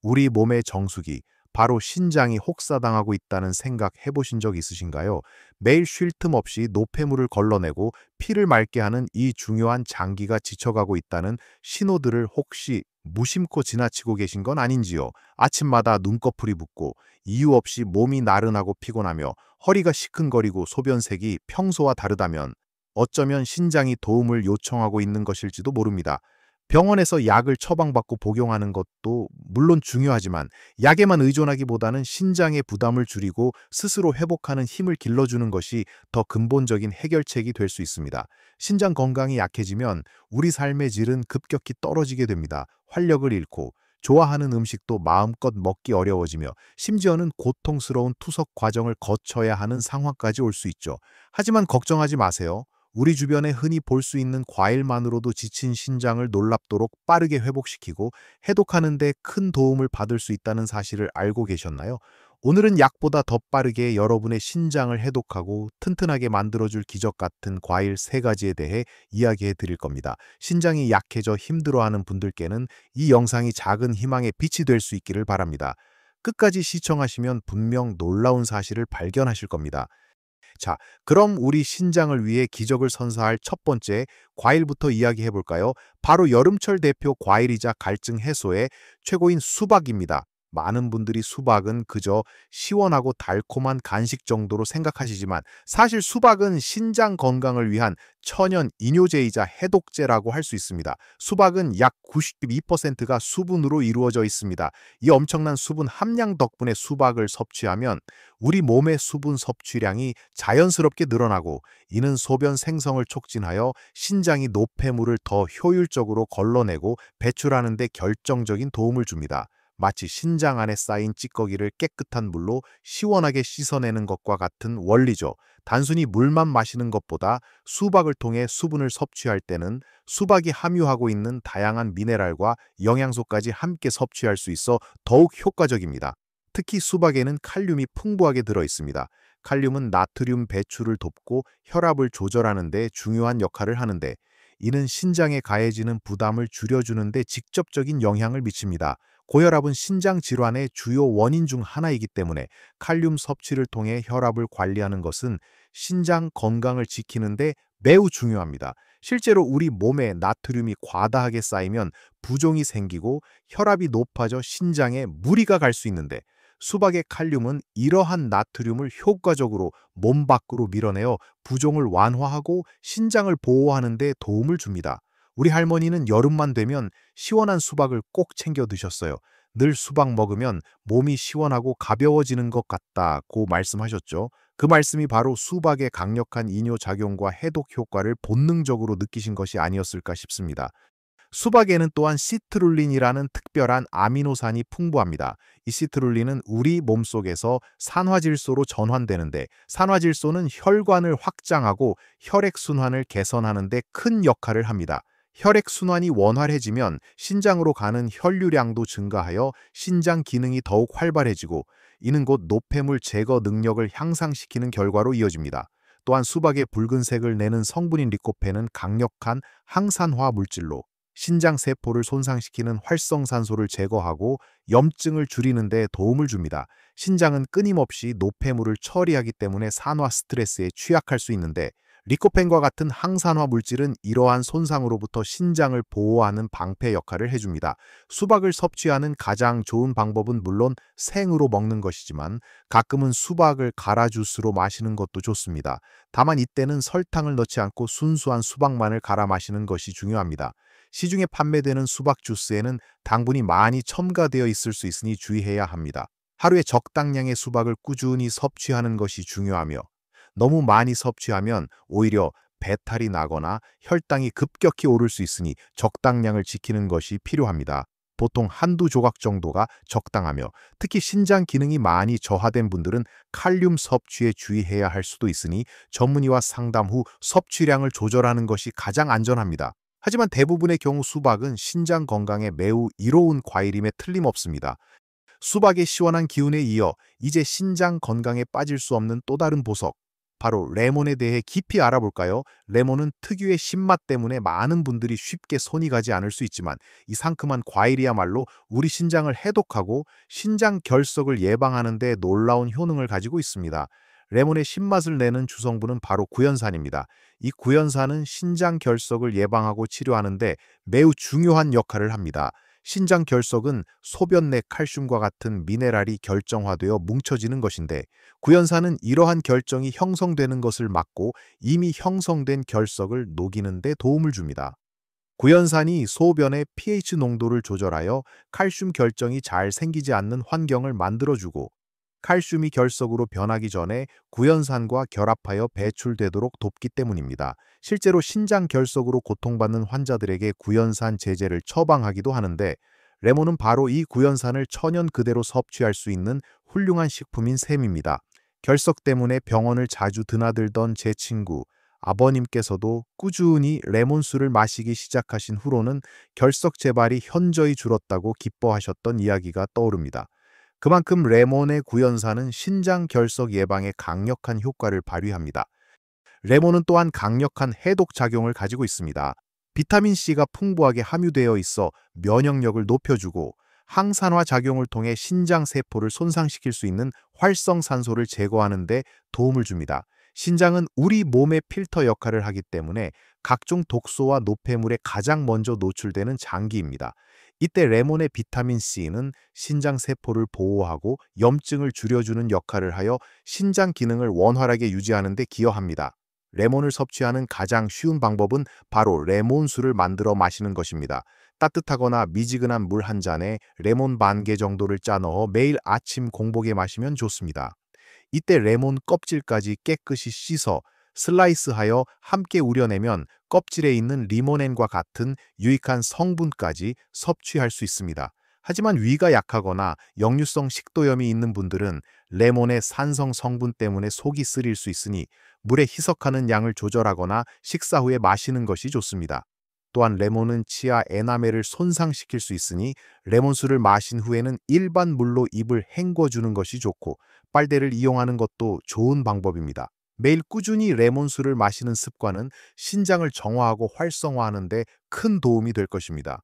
우리 몸의 정수기, 바로 신장이 혹사당하고 있다는 생각 해보신 적 있으신가요? 매일 쉴 틈 없이 노폐물을 걸러내고 피를 맑게 하는 이 중요한 장기가 지쳐가고 있다는 신호들을 혹시 무심코 지나치고 계신 건 아닌지요? 아침마다 눈꺼풀이 붓고 이유 없이 몸이 나른하고 피곤하며 허리가 시큰거리고 소변색이 평소와 다르다면 어쩌면 신장이 도움을 요청하고 있는 것일지도 모릅니다. 병원에서 약을 처방받고 복용하는 것도 물론 중요하지만 약에만 의존하기보다는 신장의 부담을 줄이고 스스로 회복하는 힘을 길러주는 것이 더 근본적인 해결책이 될 수 있습니다. 신장 건강이 약해지면 우리 삶의 질은 급격히 떨어지게 됩니다. 활력을 잃고 좋아하는 음식도 마음껏 먹기 어려워지며 심지어는 고통스러운 투석 과정을 거쳐야 하는 상황까지 올 수 있죠. 하지만 걱정하지 마세요. 우리 주변에 흔히 볼 수 있는 과일만으로도 지친 신장을 놀랍도록 빠르게 회복시키고 해독하는 데 큰 도움을 받을 수 있다는 사실을 알고 계셨나요? 오늘은 약보다 더 빠르게 여러분의 신장을 해독하고 튼튼하게 만들어줄 기적 같은 과일 3가지에 대해 이야기해 드릴 겁니다. 신장이 약해져 힘들어하는 분들께는 이 영상이 작은 희망의 빛이 될 수 있기를 바랍니다. 끝까지 시청하시면 분명 놀라운 사실을 발견하실 겁니다. 자, 그럼 우리 신장을 위해 기적을 선사할 첫 번째 과일부터 이야기해 볼까요? 바로 여름철 대표 과일이자 갈증 해소의 최고인 수박입니다. 많은 분들이 수박은 그저 시원하고 달콤한 간식 정도로 생각하시지만 사실 수박은 신장 건강을 위한 천연 이뇨제이자 해독제라고 할 수 있습니다. 수박은 약 92%가 수분으로 이루어져 있습니다. 이 엄청난 수분 함량 덕분에 수박을 섭취하면 우리 몸의 수분 섭취량이 자연스럽게 늘어나고 이는 소변 생성을 촉진하여 신장이 노폐물을 더 효율적으로 걸러내고 배출하는 데 결정적인 도움을 줍니다. 마치 신장 안에 쌓인 찌꺼기를 깨끗한 물로 시원하게 씻어내는 것과 같은 원리죠. 단순히 물만 마시는 것보다 수박을 통해 수분을 섭취할 때는 수박이 함유하고 있는 다양한 미네랄과 영양소까지 함께 섭취할 수 있어 더욱 효과적입니다. 특히 수박에는 칼륨이 풍부하게 들어 있습니다. 칼륨은 나트륨 배출을 돕고 혈압을 조절하는 데 중요한 역할을 하는데 이는 신장에 가해지는 부담을 줄여주는 데 직접적인 영향을 미칩니다. 고혈압은 신장 질환의 주요 원인 중 하나이기 때문에 칼륨 섭취를 통해 혈압을 관리하는 것은 신장 건강을 지키는 데 매우 중요합니다. 실제로 우리 몸에 나트륨이 과다하게 쌓이면 부종이 생기고 혈압이 높아져 신장에 무리가 갈 수 있는데 수박의 칼륨은 이러한 나트륨을 효과적으로 몸 밖으로 밀어내어 부종을 완화하고 신장을 보호하는 데 도움을 줍니다. 우리 할머니는 여름만 되면 시원한 수박을 꼭 챙겨 드셨어요. 늘 수박 먹으면 몸이 시원하고 가벼워지는 것 같다고 말씀하셨죠. 그 말씀이 바로 수박의 강력한 이뇨작용과 해독 효과를 본능적으로 느끼신 것이 아니었을까 싶습니다. 수박에는 또한 시트룰린이라는 특별한 아미노산이 풍부합니다. 이 시트룰린은 우리 몸속에서 산화질소로 전환되는데 산화질소는 혈관을 확장하고 혈액순환을 개선하는 데 큰 역할을 합니다. 혈액순환이 원활해지면 신장으로 가는 혈류량도 증가하여 신장 기능이 더욱 활발해지고 이는 곧 노폐물 제거 능력을 향상시키는 결과로 이어집니다. 또한 수박의 붉은색을 내는 성분인 리코펜은 강력한 항산화 물질로 신장 세포를 손상시키는 활성산소를 제거하고 염증을 줄이는 데 도움을 줍니다. 신장은 끊임없이 노폐물을 처리하기 때문에 산화 스트레스에 취약할 수 있는데 리코펜과 같은 항산화 물질은 이러한 손상으로부터 신장을 보호하는 방패 역할을 해줍니다. 수박을 섭취하는 가장 좋은 방법은 물론 생으로 먹는 것이지만 가끔은 수박을 갈아 주스로 마시는 것도 좋습니다. 다만 이때는 설탕을 넣지 않고 순수한 수박만을 갈아 마시는 것이 중요합니다. 시중에 판매되는 수박 주스에는 당분이 많이 첨가되어 있을 수 있으니 주의해야 합니다. 하루에 적당량의 수박을 꾸준히 섭취하는 것이 중요하며 너무 많이 섭취하면 오히려 배탈이 나거나 혈당이 급격히 오를 수 있으니 적당량을 지키는 것이 필요합니다. 보통 한두 조각 정도가 적당하며 특히 신장 기능이 많이 저하된 분들은 칼륨 섭취에 주의해야 할 수도 있으니 전문의와 상담 후 섭취량을 조절하는 것이 가장 안전합니다. 하지만 대부분의 경우 수박은 신장 건강에 매우 이로운 과일임에 틀림없습니다. 수박의 시원한 기운에 이어 이제 신장 건강에 빠질 수 없는 또 다른 보석, 바로 레몬에 대해 깊이 알아볼까요? 레몬은 특유의 신맛 때문에 많은 분들이 쉽게 손이 가지 않을 수 있지만 이 상큼한 과일이야말로 우리 신장을 해독하고 신장 결석을 예방하는 데 놀라운 효능을 가지고 있습니다. 레몬의 신맛을 내는 주성분은 바로 구연산입니다. 이 구연산은 신장 결석을 예방하고 치료하는 데 매우 중요한 역할을 합니다. 신장 결석은 소변 내 칼슘과 같은 미네랄이 결정화되어 뭉쳐지는 것인데 구연산은 이러한 결정이 형성되는 것을 막고 이미 형성된 결석을 녹이는 데 도움을 줍니다. 구연산이 소변의 pH 농도를 조절하여 칼슘 결정이 잘 생기지 않는 환경을 만들어주고 칼슘이 결석으로 변하기 전에 구연산과 결합하여 배출되도록 돕기 때문입니다. 실제로 신장 결석으로 고통받는 환자들에게 구연산 제제를 처방하기도 하는데 레몬은 바로 이 구연산을 천연 그대로 섭취할 수 있는 훌륭한 식품인 셈입니다. 결석 때문에 병원을 자주 드나들던 제 친구, 아버님께서도 꾸준히 레몬수를 마시기 시작하신 후로는 결석 재발이 현저히 줄었다고 기뻐하셨던 이야기가 떠오릅니다. 그만큼 레몬의 구연산은 신장 결석 예방에 강력한 효과를 발휘합니다. 레몬은 또한 강력한 해독 작용을 가지고 있습니다. 비타민C가 풍부하게 함유되어 있어 면역력을 높여주고 항산화 작용을 통해 신장 세포를 손상시킬 수 있는 활성산소를 제거하는 데 도움을 줍니다. 신장은 우리 몸의 필터 역할을 하기 때문에 각종 독소와 노폐물에 가장 먼저 노출되는 장기입니다. 이때 레몬의 비타민C는 신장 세포를 보호하고 염증을 줄여주는 역할을 하여 신장 기능을 원활하게 유지하는 데 기여합니다. 레몬을 섭취하는 가장 쉬운 방법은 바로 레몬수를 만들어 마시는 것입니다. 따뜻하거나 미지근한 물 한 잔에 레몬 반 개 정도를 짜 넣어 매일 아침 공복에 마시면 좋습니다. 이때 레몬 껍질까지 깨끗이 씻어 슬라이스하여 함께 우려내면 껍질에 있는 리모넨과 같은 유익한 성분까지 섭취할 수 있습니다. 하지만 위가 약하거나 역류성 식도염이 있는 분들은 레몬의 산성 성분 때문에 속이 쓰릴 수 있으니 물에 희석하는 양을 조절하거나 식사 후에 마시는 것이 좋습니다. 또한 레몬은 치아 에나멜을 손상시킬 수 있으니 레몬수를 마신 후에는 일반 물로 입을 헹궈주는 것이 좋고 빨대를 이용하는 것도 좋은 방법입니다. 매일 꾸준히 레몬수를 마시는 습관은 신장을 정화하고 활성화하는 데 큰 도움이 될 것입니다.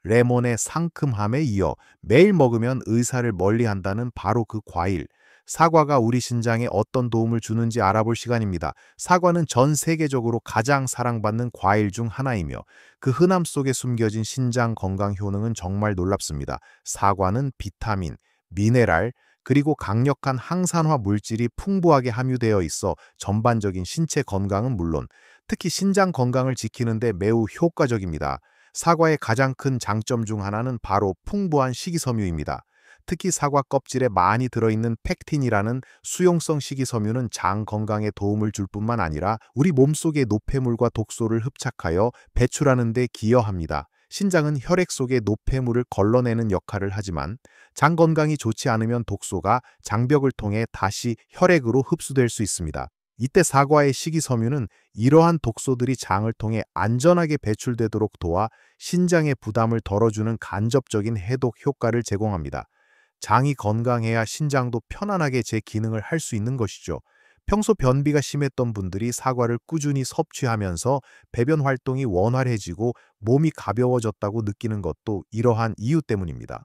레몬의 상큼함에 이어 매일 먹으면 의사를 멀리한다는 바로 그 과일. 사과가 우리 신장에 어떤 도움을 주는지 알아볼 시간입니다. 사과는 전 세계적으로 가장 사랑받는 과일 중 하나이며 그 흔함 속에 숨겨진 신장 건강 효능은 정말 놀랍습니다. 사과는 비타민, 미네랄, 그리고 강력한 항산화 물질이 풍부하게 함유되어 있어 전반적인 신체 건강은 물론 특히 신장 건강을 지키는 데 매우 효과적입니다. 사과의 가장 큰 장점 중 하나는 바로 풍부한 식이섬유입니다. 특히 사과 껍질에 많이 들어있는 펙틴이라는 수용성 식이섬유는 장 건강에 도움을 줄 뿐만 아니라 우리 몸속의 노폐물과 독소를 흡착하여 배출하는 데 기여합니다. 신장은 혈액 속의 노폐물을 걸러내는 역할을 하지만 장 건강이 좋지 않으면 독소가 장벽을 통해 다시 혈액으로 흡수될 수 있습니다. 이때 사과의 식이섬유는 이러한 독소들이 장을 통해 안전하게 배출되도록 도와 신장의 부담을 덜어주는 간접적인 해독 효과를 제공합니다. 장이 건강해야 신장도 편안하게 제 기능을 할 수 있는 것이죠. 평소 변비가 심했던 분들이 사과를 꾸준히 섭취하면서 배변 활동이 원활해지고 몸이 가벼워졌다고 느끼는 것도 이러한 이유 때문입니다.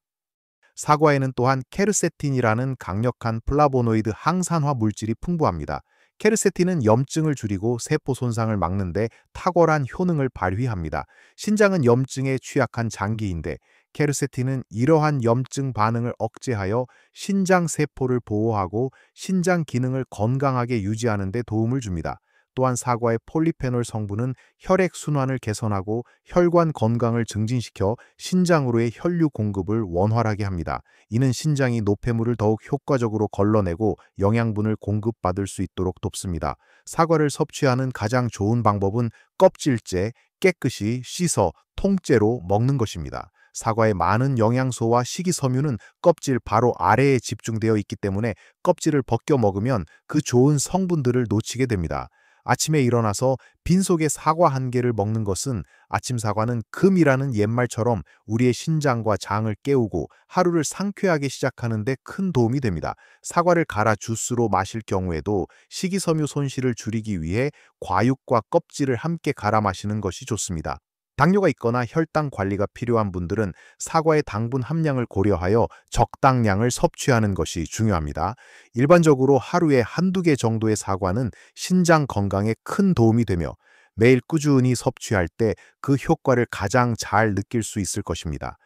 사과에는 또한 케르세틴이라는 강력한 플라보노이드 항산화 물질이 풍부합니다. 케르세틴은 염증을 줄이고 세포 손상을 막는 데 탁월한 효능을 발휘합니다. 신장은 염증에 취약한 장기인데 케르세틴은 이러한 염증 반응을 억제하여 신장 세포를 보호하고 신장 기능을 건강하게 유지하는 데 도움을 줍니다. 또한 사과의 폴리페놀 성분은 혈액 순환을 개선하고 혈관 건강을 증진시켜 신장으로의 혈류 공급을 원활하게 합니다. 이는 신장이 노폐물을 더욱 효과적으로 걸러내고 영양분을 공급받을 수 있도록 돕습니다. 사과를 섭취하는 가장 좋은 방법은 껍질째 깨끗이 씻어 통째로 먹는 것입니다. 사과의 많은 영양소와 식이섬유는 껍질 바로 아래에 집중되어 있기 때문에 껍질을 벗겨 먹으면 그 좋은 성분들을 놓치게 됩니다. 아침에 일어나서 빈속에 사과 한 개를 먹는 것은 아침 사과는 금이라는 옛말처럼 우리의 신장과 장을 깨우고 하루를 상쾌하게 시작하는 데 큰 도움이 됩니다. 사과를 갈아 주스로 마실 경우에도 식이섬유 손실을 줄이기 위해 과육과 껍질을 함께 갈아 마시는 것이 좋습니다. 당뇨가 있거나 혈당 관리가 필요한 분들은 사과의 당분 함량을 고려하여 적당량을 섭취하는 것이 중요합니다. 일반적으로 하루에 한두 개 정도의 사과는 신장 건강에 큰 도움이 되며 매일 꾸준히 섭취할 때 그 효과를 가장 잘 느낄 수 있을 것입니다.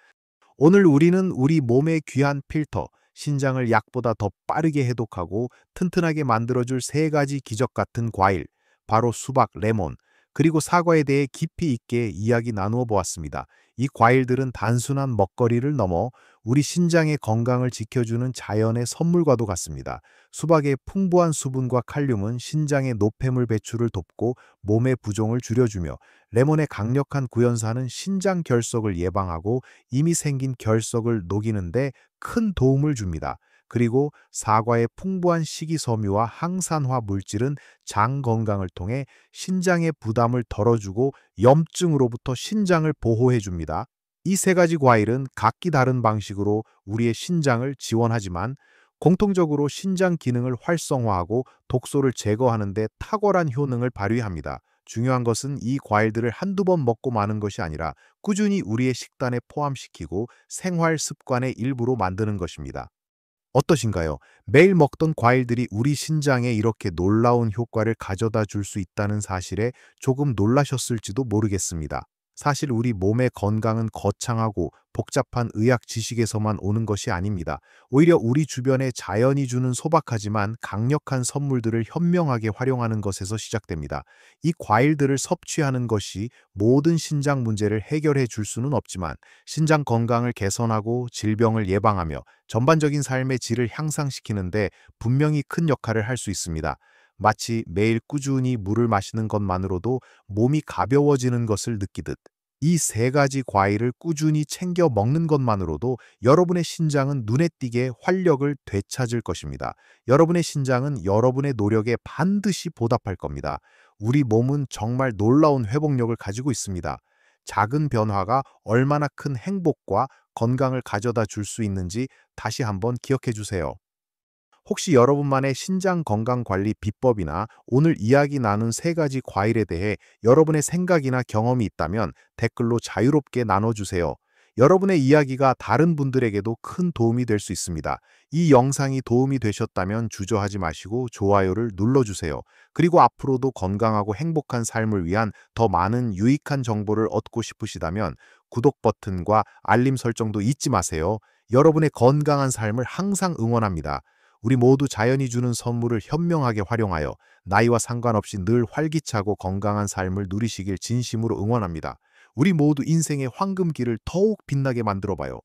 오늘 우리는 우리 몸의 귀한 필터, 신장을 약보다 더 빠르게 해독하고 튼튼하게 만들어줄 세 가지 기적 같은 과일, 바로 수박, 레몬, 그리고 사과에 대해 깊이 있게 이야기 나누어 보았습니다. 이 과일들은 단순한 먹거리를 넘어 우리 신장의 건강을 지켜주는 자연의 선물과도 같습니다. 수박의 풍부한 수분과 칼륨은 신장의 노폐물 배출을 돕고 몸의 부종을 줄여주며, 레몬의 강력한 구연산은 신장 결석을 예방하고 이미 생긴 결석을 녹이는데 큰 도움을 줍니다. 그리고 사과의 풍부한 식이섬유와 항산화 물질은 장 건강을 통해 신장의 부담을 덜어주고 염증으로부터 신장을 보호해 줍니다. 이 세 가지 과일은 각기 다른 방식으로 우리의 신장을 지원하지만 공통적으로 신장 기능을 활성화하고 독소를 제거하는 데 탁월한 효능을 발휘합니다. 중요한 것은 이 과일들을 한두 번 먹고 마는 것이 아니라 꾸준히 우리의 식단에 포함시키고 생활 습관의 일부로 만드는 것입니다. 어떠신가요? 매일 먹던 과일들이 우리 신장에 이렇게 놀라운 효과를 가져다 줄 수 있다는 사실에 조금 놀라셨을지도 모르겠습니다. 사실 우리 몸의 건강은 거창하고 복잡한 의학 지식에서만 오는 것이 아닙니다. 오히려 우리 주변에 자연이 주는 소박하지만 강력한 선물들을 현명하게 활용하는 것에서 시작됩니다. 이 과일들을 섭취하는 것이 모든 신장 문제를 해결해 줄 수는 없지만 신장 건강을 개선하고 질병을 예방하며 전반적인 삶의 질을 향상시키는데 분명히 큰 역할을 할 수 있습니다. 마치 매일 꾸준히 물을 마시는 것만으로도 몸이 가벼워지는 것을 느끼듯, 이 세 가지 과일을 꾸준히 챙겨 먹는 것만으로도 여러분의 신장은 눈에 띄게 활력을 되찾을 것입니다. 여러분의 신장은 여러분의 노력에 반드시 보답할 겁니다. 우리 몸은 정말 놀라운 회복력을 가지고 있습니다. 작은 변화가 얼마나 큰 행복과 건강을 가져다 줄 수 있는지 다시 한번 기억해 주세요. 혹시 여러분만의 신장 건강 관리 비법이나 오늘 이야기 나눈 세 가지 과일에 대해 여러분의 생각이나 경험이 있다면 댓글로 자유롭게 나눠주세요. 여러분의 이야기가 다른 분들에게도 큰 도움이 될 수 있습니다. 이 영상이 도움이 되셨다면 주저하지 마시고 좋아요를 눌러주세요. 그리고 앞으로도 건강하고 행복한 삶을 위한 더 많은 유익한 정보를 얻고 싶으시다면 구독 버튼과 알림 설정도 잊지 마세요. 여러분의 건강한 삶을 항상 응원합니다. 우리 모두 자연이 주는 선물을 현명하게 활용하여 나이와 상관없이 늘 활기차고 건강한 삶을 누리시길 진심으로 응원합니다. 우리 모두 인생의 황금길을 더욱 빛나게 만들어 봐요.